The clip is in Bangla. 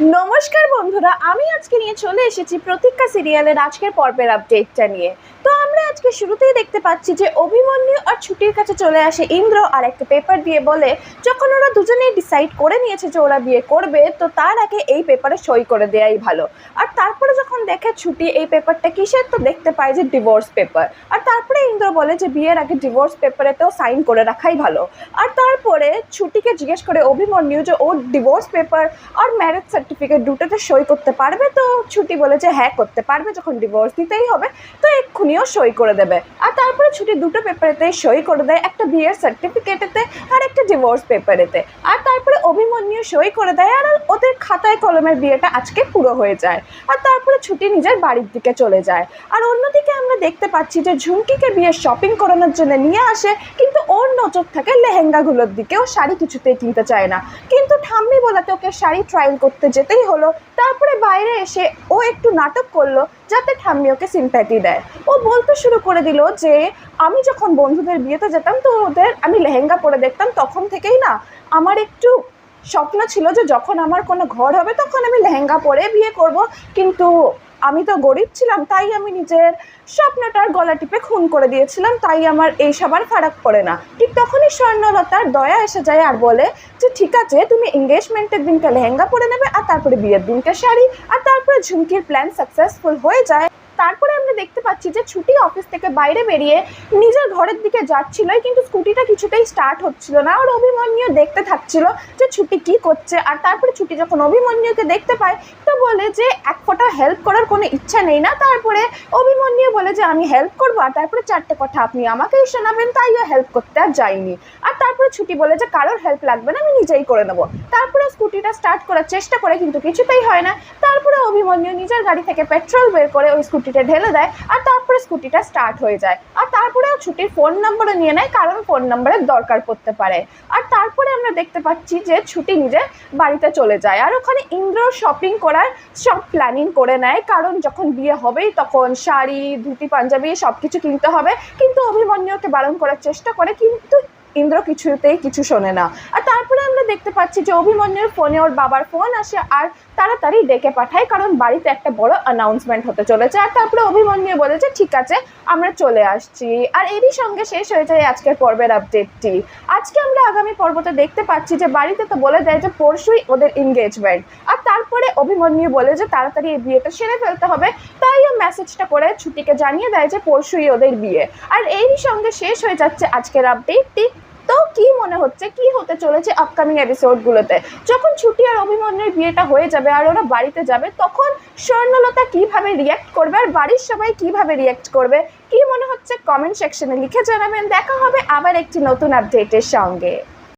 নমস্কার বন্ধুরা, আমি আজকে নিয়ে চলে এসেছি প্রতীক্ষা সিরিয়ালের আজকের পর্বের আপডেটটা নিয়ে। তো আমরা আজকে শুরুতেই দেখতে পাচ্ছি যে অভিমন্যু আর ছুটির কাছে চলে আসে ইন্দ্র আর একটা পেপার দিয়ে বলে যখন ওরা দুজনেই ডিসাইড করে নিয়েছে যে ওরা বিয়ে করবে তো তার আগে এই পেপারে সই করে দেওয়াই ভালো। আর তারপরে যখন দেখে ছুটি এই পেপারটা কিসের, তো দেখতে পায় যে ডিভোর্স পেপার। আর তারপরে ইন্দ্র বলে যে বিয়ের আগে ডিভোর্স পেপারেতেও সাইন করে রাখাই ভালো। আর তারপরে ছুটিকে জিজ্ঞেস করে অভিমন্যু যে ওর ডিভোর্স পেপার আর ম্যারেজ সার্টিফিকেট দুটোতে সই করতে পারবে, তো ছুটি বলে যে হ্যাঁ করতে পারবে, যখন ডিভোর্স দিতেই হবে তো এক্ষুনিও সই করে দেবে। আর তারপরে ছুটি দুটো পেপারেতে সই করে দেয়, একটা বিয়ের সার্টিফিকেটেতে আর একটা ডিভোর্স পেপারেতে। আর তারপরে অভিমন্যু সই করে দেয় আর ওদের খাতায় কলমের বিয়েটা আজকে পুরো হয়ে যায়। আর তারপরে ছুটি নিজের বাড়ির দিকে চলে যায়। আর অন্যদিকে আমরা দেখতে পাচ্ছি যে ঝুমকিকে বিয়ের শপিং করানোর জন্য নিয়ে আসে, কিন্তু ওর নজর থাকে লেহেঙ্গাগুলোর দিকে, ও শাড়ি কিছুতেই কিনতে চায় না। কিন্তু ঠাম্মি বলাতে ওকে শাড়ি ট্রায়াল করতে যেতেই হলো। তারপরে বাইরে এসে ও একটু নাটক করলো যাতে ঠাম্মি ওকে সিম্প্যাথি দেয়। ও বলতে শুরু করে দিল যে আমি যখন বন্ধুদের বিয়েতে যেতাম তো ওদের আমি লেহেঙ্গা পরে দেখতাম, তখন থেকেই না আমার একটু স্বপ্ন ছিল যে যখন আমার কোনো ঘর হবে তখন আমি লেহেঙ্গা পরে বিয়ে করব, কিন্তু আমি তো গরিব ছিলাম তাই আমি নিজের স্বপ্নটার গলা টিপে খুন করে দিয়েছিলাম, তাই আমার এই সবার ফারাক পড়ে না। ঠিক তখনই স্বর্ণলতার দয়া এসে যায় আর বলে যে ঠিক আছে, তুমি এঙ্গেজমেন্টের দিনকে লেহেঙ্গা পরে নেবে আর তারপরে বিয়ের দিনকে শাড়ি। আর তারপরে ঝুমকির প্ল্যান সাকসেসফুল হয়ে যায়। তারপরে আমরা দেখতে পাচ্ছি যে ছুটি অফিস থেকে বাইরে বেরিয়ে নিজের ঘরের দিকে যাচ্ছিলই, কিন্তু স্কুটিটা কিছুতেই স্টার্ট হচ্ছিল না। আর অভিমন্যু দেখতে থাকছিল যে ছুটি কি করছে। আর তারপরে ছুটি যখন অভিমন্যুকে দেখতে পায় তো বলে যে এক ফোঁটা হেল্প করার কোনো ইচ্ছা নেই না। তারপরে অভিমন্যু বলে যে আমি হেল্প করবো, আর তারপরে চারটে কথা আপনি আমাকেই শোনাবেন, তাইও হেল্প করতে আর যায়নি। আর তারপরে ছুটি বলে যে কারোর হেল্প লাগবে না, আমি নিজেই করে নেবো। তারপরে স্কুটিটা স্টার্ট করার চেষ্টা করে কিন্তু কিছুতেই হয় না। তারপরে অভিমন্যু নিজের গাড়ি থেকে পেট্রোল বের করে ওই স্কুটিটা ঢেলে দেয় আর তারপরে স্কুটিটা স্টার্ট হয়ে যায়। আর তারপরে ছুটির ফোন নাম্বারও নিয়ে নেয়, কারণ ফোন নাম্বারের দরকার পড়তে পারে। আর তারপরে আমরা দেখতে পাচ্ছি যে ছুটি নিজের বাড়িতে চলে যায় আর ওখানে ইন্দ্র শপিং করার সব প্ল্যানিং করে নেয়, কারণ যখন বিয়ে হবেই তখন শাড়ি ধুতি পাঞ্জাবি সব কিছু কিনতে হবে। কিন্তু অভিমন্যুকে বারণ করার চেষ্টা করে, কিন্তু ইন্দ্র কিছুতেই কিছু শোনে না। আর তারপরে আমরা দেখতে পাচ্ছি যে অভিমন্যুর ফোনে ওর বাবার ফোন আসে আর তাড়াতাড়ি ডেকে পাঠায়, কারণ বাড়িতে একটা বড় অ্যানাউন্সমেন্ট হতে চলেছে। আর তারপরে অভিমন্যু বলে যে ঠিক আছে আমরা চলে আসছি। আর এরই সঙ্গে শেষ হয়ে যায় আজকের পর্বের আপডেটটি। আজকে আমরা আগামী পর্বতে দেখতে পাচ্ছি যে বাড়িতে তো বলে দেয় যে পরশুই ওদের এনগেজমেন্ট। আর তারপরে অভিমন্যু বলে যে তাড়াতাড়ি এই বিয়েটা সেরে ফেলতে হবে, তাই ও মেসেজটা করে ছুটিকে জানিয়ে দেয় যে পরশুই ওদের বিয়ে। আর এরই সঙ্গে শেষ হয়ে যাচ্ছে আজকের আপডেটটি। তো কি মনে হচ্ছে কি হতে চলেছে আপকামিং এপিসোডগুলোতে? যখন ছুটি আর অভিমন্যুর বিয়েটা হয়ে যাবে আর ওরা বাড়িতে যাবে তখন স্বর্ণলতা কিভাবে রিয়াক্ট করবে আর বাড়ির সবাই কিভাবে রিয়াক্ট করবে, কি মনে হচ্ছে কমেন্ট সেকশনে লিখে জানাবেন। দেখা হবে আবার একটি নতুন আপডেটের সঙ্গে।